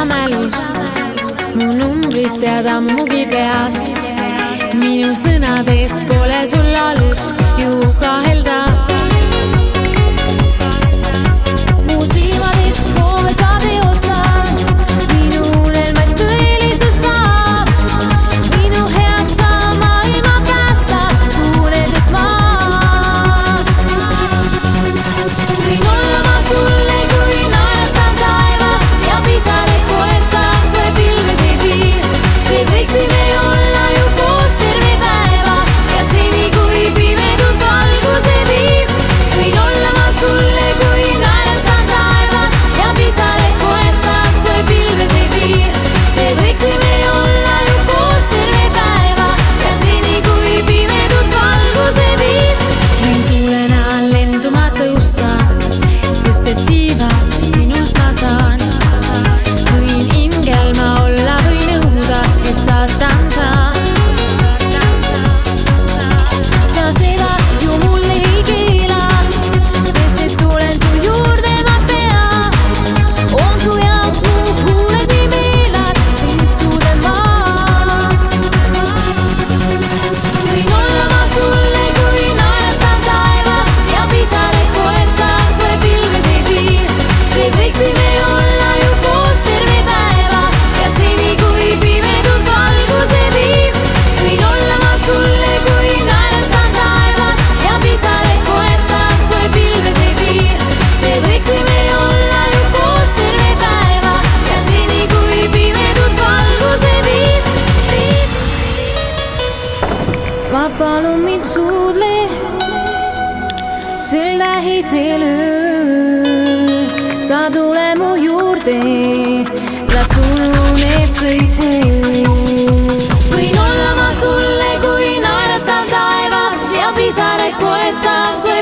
südamälust, mu numbrid tead ammugi peast. Minu sõnades pole sul alust ju kahelda. Mu silmades soove sa teosta, minu unelmast tõelisus saab. Minu heaks sa maailma päästa, suuredes maa. Võin olla ma sulle kui naeratav taevas ja pisaraid poetab see pilved ei piir. Me võiksime olla ju koos terve päeva ja seni kui pimedus valguse viib. Võin olla ma sulle kui naeratav taevas ja pisaraid poetab see pilved ei piir. Me võiksime olla ju koos terve päeva ja seni kui pimedus valguse viib. Võin tuulena lenduma tõusta, sest et tiivad sinult ma saan. Võin ingel ma olla või nõuda, et saatan saan. Sa seda ju mulle ei keela, sest et tulen su juurde ma pea. On su jaoks mu huuled nii meelad, sind suudan ma. Võin olla ma sulle kui naeratav taevas ja pisaraid poetab see pilved ei piir. Me võiksime olla ju koos terve päeva ja seni kui pimedus valguse viib. Võin olla ma sulle kui naeratav taevas ja pisaraid poetab see pilved ei piir. Me võiksime olla ju koos terve päeva ja seni kui pimedus valguse viib. Ma palun mind suudle sel tähisel ööl. Sa tule mu juurde, las ununeb kõik muu. Võin olla ma sulle kui naeratav taevas ja pisaraid poetab see